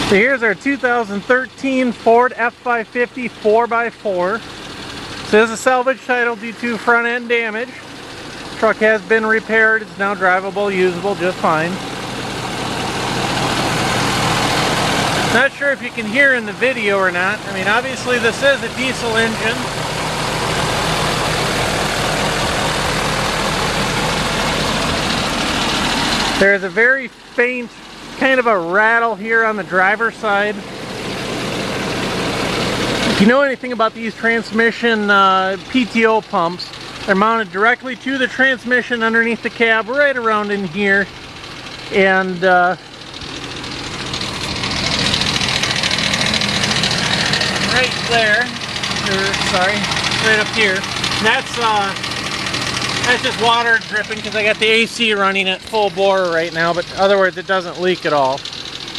So here's our 2013 Ford F550 4x4. So this is a salvage title due to front end damage. Truck has been repaired. It's now drivable, usable just fine. Not sure if you can hear in the video or not. I mean, obviously this is a diesel engine. There's a very faint kind of a rattle here on the driver's side. If you know anything about these transmission PTO pumps, they're mounted directly to the transmission underneath the cab, right around in here. And right there, right up here. And that's just water dripping because I got the AC running at full bore right now, but in other words, it doesn't leak at all.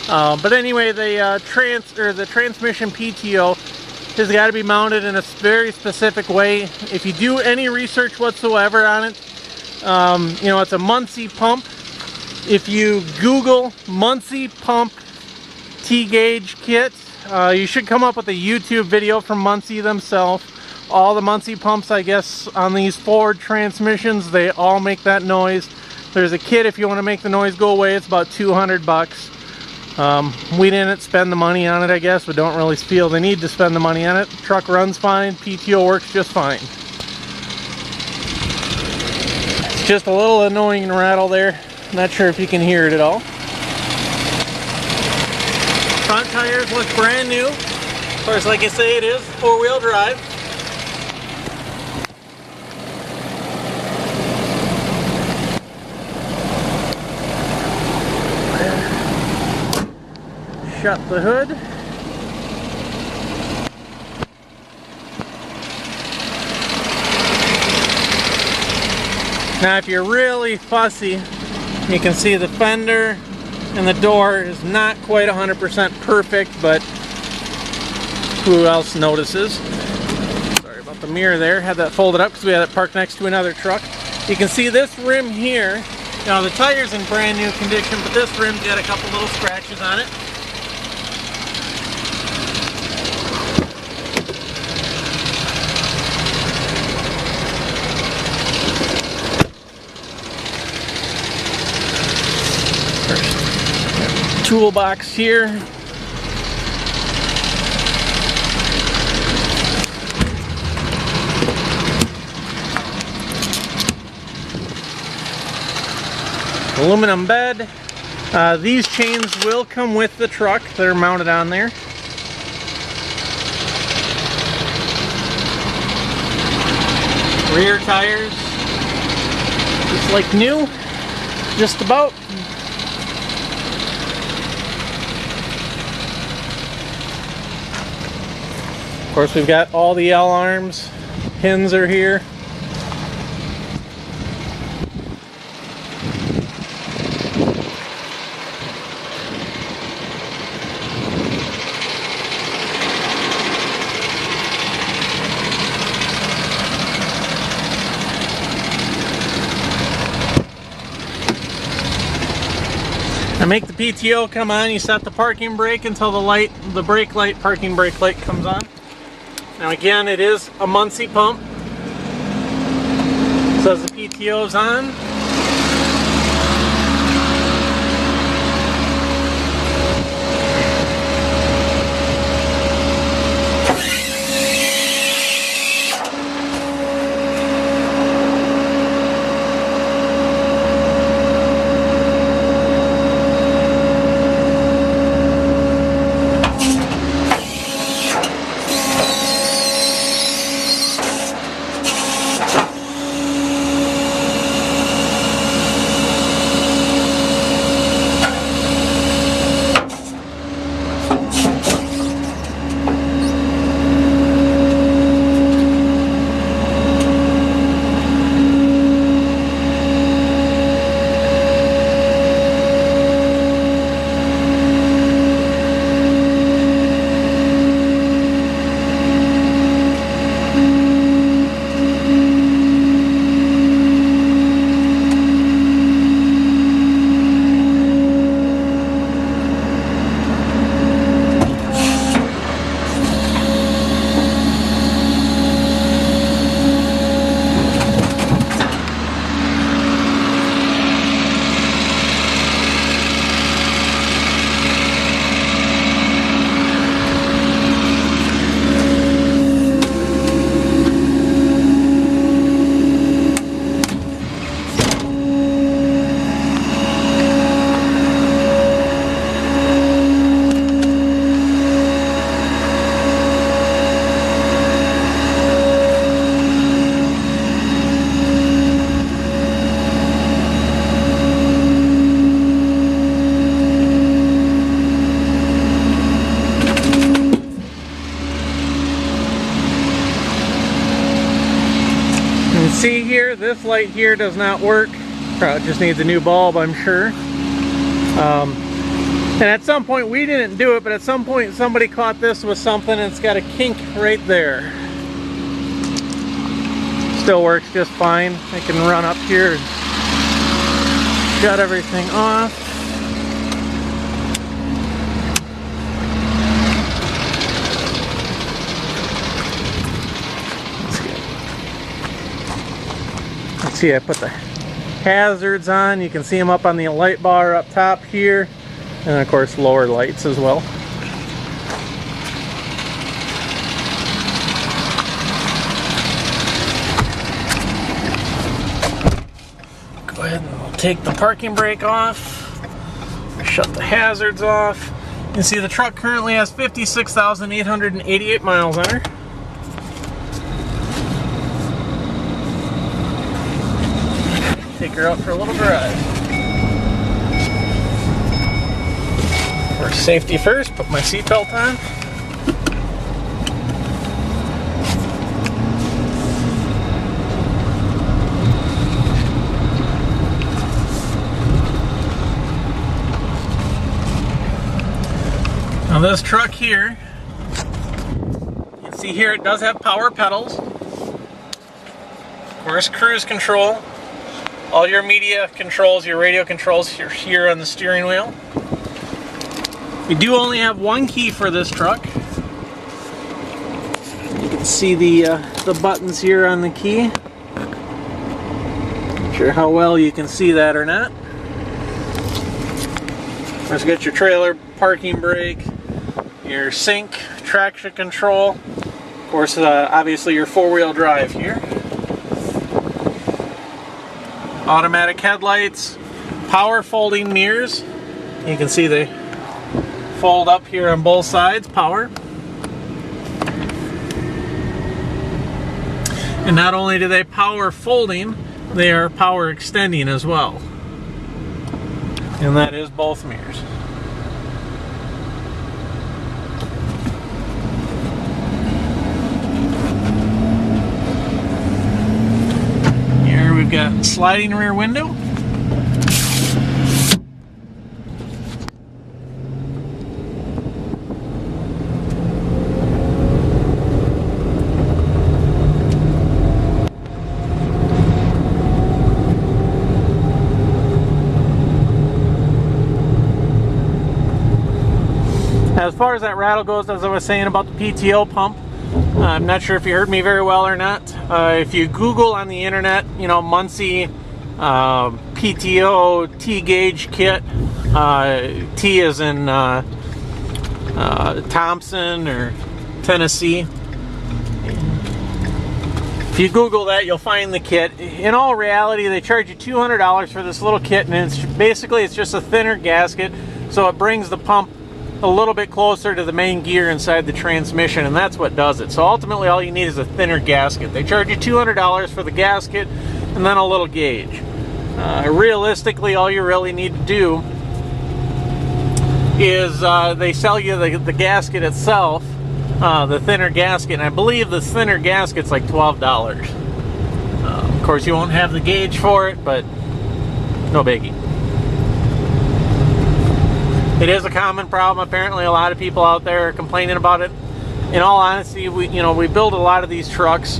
But anyway, the transmission PTO has got to be mounted in a very specific way. If you do any research whatsoever on it, you know, it's a Muncie pump. If you Google Muncie pump T-gauge kit, you should come up with a YouTube video from Muncie themselves. All the Muncie pumps, I guess, on these Ford transmissions, they all make that noise. There's a kit if you want to make the noise go away. It's about 200 bucks. We didn't spend the money on it, I guess, but don't really feel the need to spend the money on it. Truck runs fine, PTO works just fine. It's just a little annoying rattle there. Not sure if you can hear it at all. Front tires look brand new. Of course, like I say, it is four-wheel drive. Shut the hood. Now if you're really fussy, you can see the fender and the door is not quite 100% perfect, but who else notices? Sorry about the mirror there. Had that folded up because we had it parked next to another truck. You can see this rim here. Now the tire's in brand new condition, but this rim's got a couple little scratches on it. Toolbox here. Aluminum bed. These chains will come with the truck. They're mounted on there. Rear tires, just like new, just about. Of course, we've got all the L-arms, pins are here. Now make the PTO come on, you set the parking brake until the brake light, parking brake light comes on. Now again, it is a Muncie pump. So as the PTO's on, this light here does not work. Probably just needs a new bulb, I'm sure. And at some point, we didn't do it, but at some point somebody caught this with something and it's got a kink right there. Still works just fine. I can run up here and shut everything off. Let's see, I put the hazards on. You can see them up on the light bar up top here. And of course lower lights as well. Go ahead and take the parking brake off. Shut the hazards off. You can see the truck currently has 56,888 miles on her. Take her out for a little drive. For safety first, put my seatbelt on. Now this truck here, you can see here it does have power pedals. Of course, cruise control. All your media controls, your radio controls are here on the steering wheel. We do only have one key for this truck. You can see the buttons here on the key. Not sure how well you can see that or not. Let's get your trailer parking brake, your sync, traction control. Of course, obviously your four-wheel drive here. Automatic headlights, power folding mirrors. You can see they fold up here on both sides, power. And not only do they power folding, they are power extending as well. And that is both mirrors. Here we've got sliding rear window. As far as that rattle goes, as I was saying about the PTO pump, I'm not sure if you heard me very well or not. If you Google on the internet, you know, Muncie PTO T-gauge kit, T is in Thompson or Tennessee. If you Google that, you'll find the kit. In all reality, they charge you $200 for this little kit, and it's basically just a thinner gasket, so it brings the pump a little bit closer to the main gear inside the transmission, and that's what does it. So ultimately all you need is a thinner gasket. They charge you $200 for the gasket and then a little gauge. Realistically, all you really need to do is they sell you the gasket itself, the thinner gasket, and I believe the thinner gasket's like $12. Of course you won't have the gauge for it, but no biggie. It is a common problem. Apparently a lot of people out there are complaining about it. In all honesty, we build a lot of these trucks.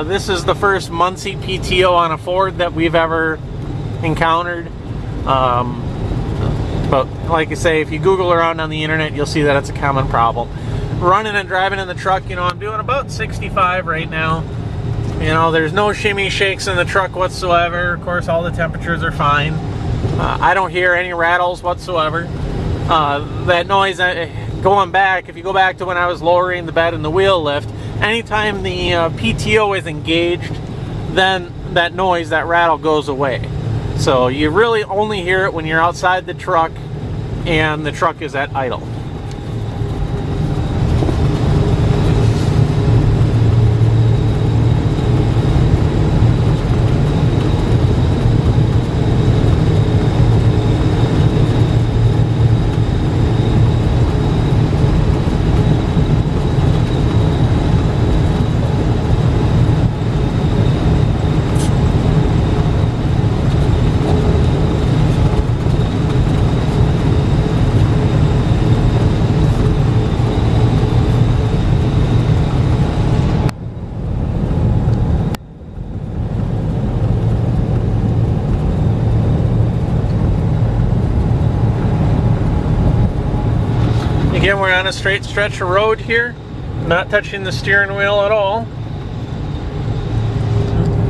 This is the first Muncie PTO on a Ford that we've ever encountered. But like I say, if you Google around on the internet, you'll see that it's a common problem. Running and driving in the truck, I'm doing about 65 right now. There's no shimmy shakes in the truck whatsoever. Of course, all the temperatures are fine. I don't hear any rattles whatsoever. That noise, going back, if you go back to when I was lowering the bed and the wheel lift, anytime the PTO is engaged, then that noise, that rattle goes away. So you really only hear it when you're outside the truck and the truck is at idle. Again, we're on a straight stretch of road here, not touching the steering wheel at all.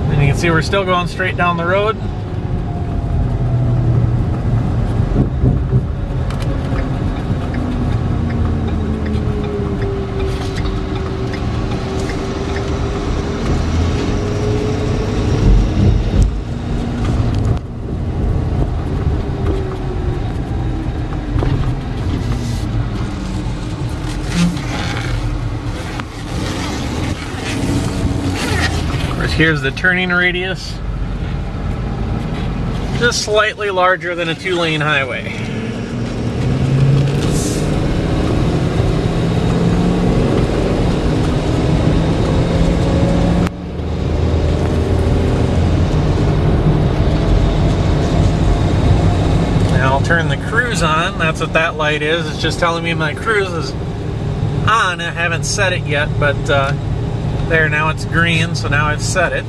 And you can see we're still going straight down the road. Here's the turning radius, just slightly larger than a 2-lane highway. Now I'll turn the cruise on. That's what that light is. It's just telling me my cruise is on. I haven't set it yet, but there, now it's green, so now I've set it.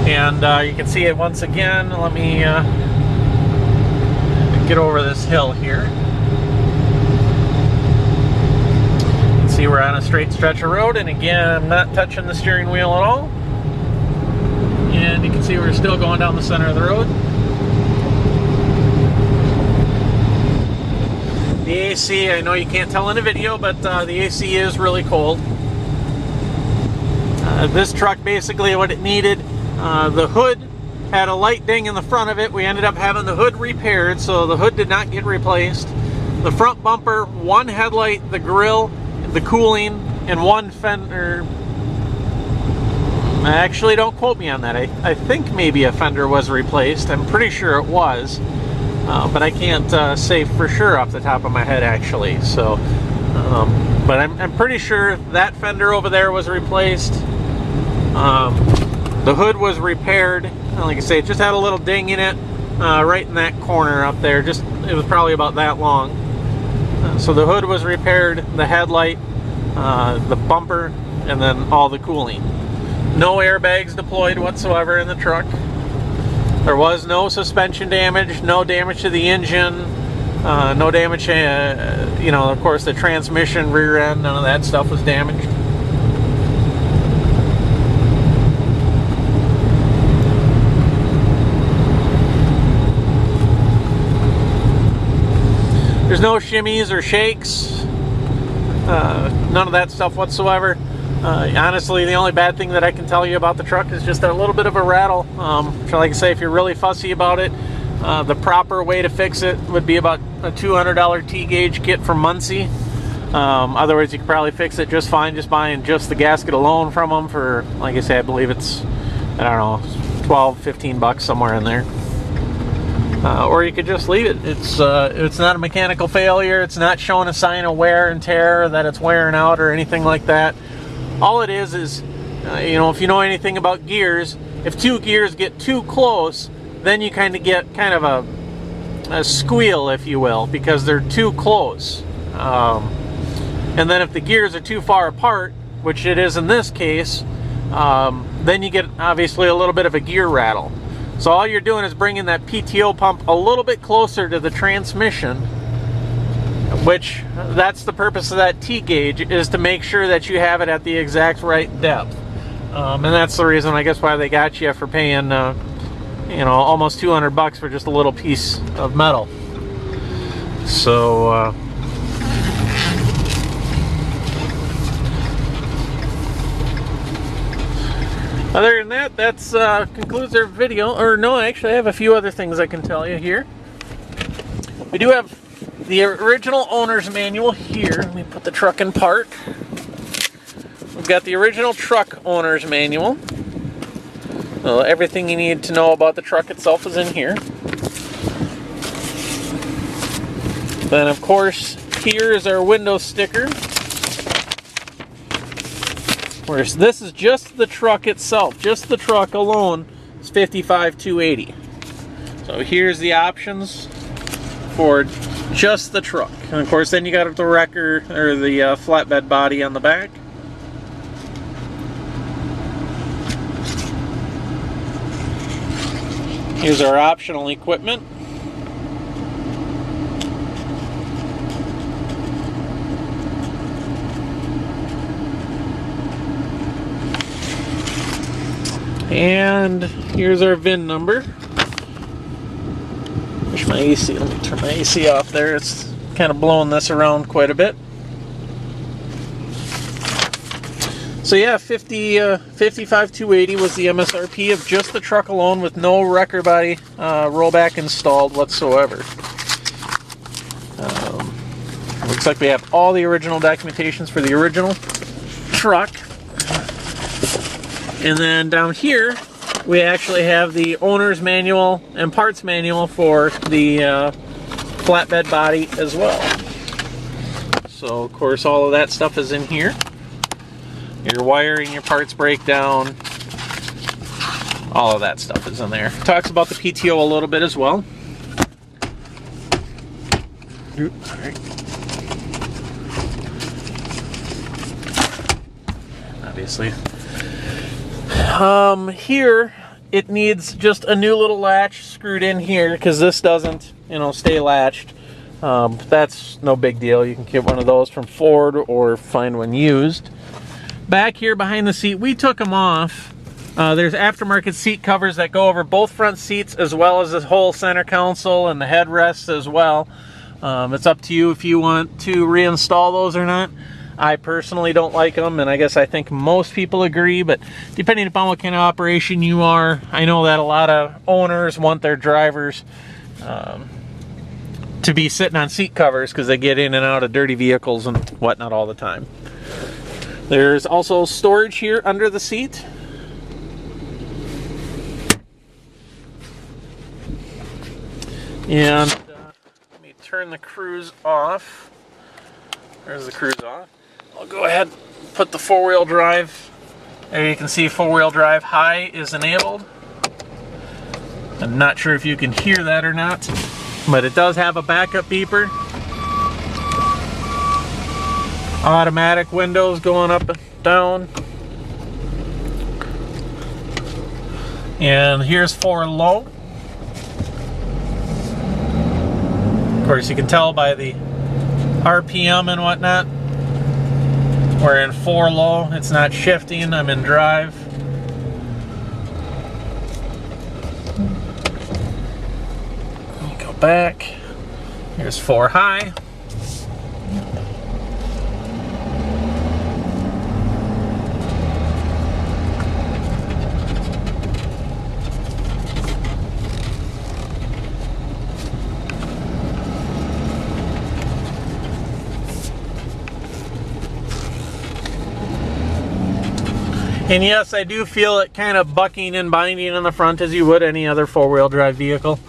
And you can see it once again. Let me get over this hill here. You can see we're on a straight stretch of road, and again, I'm not touching the steering wheel at all. And you can see we're still going down the center of the road. The AC, I know you can't tell in the video, but the AC is really cold. This truck, basically what it needed, the hood had a light ding in the front of it. We ended up having the hood repaired, so the hood did not get replaced. The front bumper, one headlight, the grille, the cooling, and one fender. Actually, don't quote me on that. I think maybe a fender was replaced. I'm pretty sure it was, but I can't say for sure off the top of my head, actually. So, but I'm pretty sure that fender over there was replaced. The hood was repaired. Like I say, it just had a little ding in it, right in that corner up there. Just, it was probably about that long. So the hood was repaired, the headlight, the bumper, and then all the cooling. No airbags deployed whatsoever in the truck. There was no suspension damage, no damage to the engine, no damage, you know, of course the transmission, rear end, none of that stuff was damaged. There's no shimmies or shakes, none of that stuff whatsoever. Honestly, the only bad thing that I can tell you about the truck is just a little bit of a rattle. So like I say, if you're really fussy about it, the proper way to fix it would be about a $200 T-gauge kit from Muncie. Otherwise, you could probably fix it just fine just buying just the gasket alone from them for, like I say, I believe it's, I don't know, 12, 15 bucks, somewhere in there. Or you could just leave it. It's not a mechanical failure. It's not showing a sign of wear and tear, that it's wearing out or anything like that. All it is, you know, if you know anything about gears, if two gears get too close, then you kind of get a squeal, if you will, because they're too close. And then if the gears are too far apart, which it is in this case, then you get obviously a little bit of a gear rattle. So all you're doing is bringing that PTO pump a little bit closer to the transmission, which that's the purpose of that T-gauge, is to make sure that you have it at the exact right depth. And that's the reason, I guess, why they got you for paying, you know, almost 200 bucks for just a little piece of metal. So, other than that, that's concludes our video. Or no, actually I have a few other things I can tell you here. We do have the original owner's manual here. Let me put the truck in park. We've got the original truck owner's manual. So everything you need to know about the truck itself is in here. Then of course, here is our window sticker. Whereas this is just the truck itself, just the truck alone is $55,280. So here's the options for just the truck. And of course then you got the wrecker, or the flatbed body on the back. Here's our optional equipment. And here's our VIN number. Wish my AC, let me turn my AC off there. It's kind of blowing this around quite a bit. So yeah, 55,280 was the MSRP of just the truck alone, with no wrecker body rollback installed whatsoever. Looks like we have all the original documentations for the original truck. And then down here, we actually have the owner's manual and parts manual for the flatbed body as well. So of course all of that stuff is in here. Your wiring, your parts breakdown, all of that stuff is in there. Talks about the PTO a little bit as well. Oops, all right. Obviously. Here it needs just a new little latch screwed in here because this doesn't, stay latched. That's no big deal. You can get one of those from Ford or find one used. Back here behind the seat, we took them off. There's aftermarket seat covers that go over both front seats as well as the whole center console and the headrests as well. It's up to you if you want to reinstall those or not. I personally don't like them, and I think most people agree, but depending upon what kind of operation you are, I know that a lot of owners want their drivers to be sitting on seat covers because they get in and out of dirty vehicles and whatnot all the time. There's also storage here under the seat. And let me turn the cruise off. There's the cruise off. I'll go ahead and put the four-wheel drive. There you can see four-wheel drive high is enabled. I'm not sure if you can hear that or not, but it does have a backup beeper. Automatic windows going up and down. And here's 4 low. Of course, you can tell by the RPM and whatnot. We're in 4 low. It's not shifting. I'm in drive. Let me go back. Here's 4 high. And yes, I do feel it kind of bucking and binding in the front as you would any other four-wheel drive vehicle.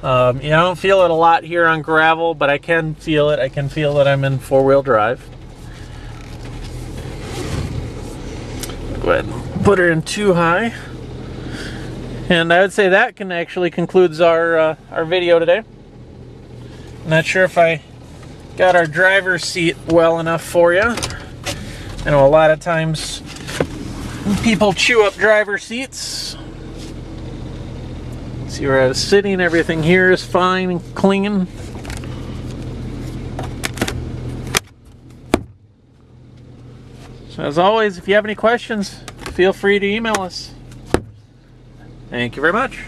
I don't feel it a lot here on gravel, but I can feel it. I can feel that I'm in four-wheel drive. Go ahead and put her in 2 high. And I would say that concludes our video today. Not sure if I got our driver's seat well enough for you. I know a lot of times people chew up driver seats. See where I was sitting, everything here is fine and clinging. So as always, if you have any questions, feel free to email us. Thank you very much.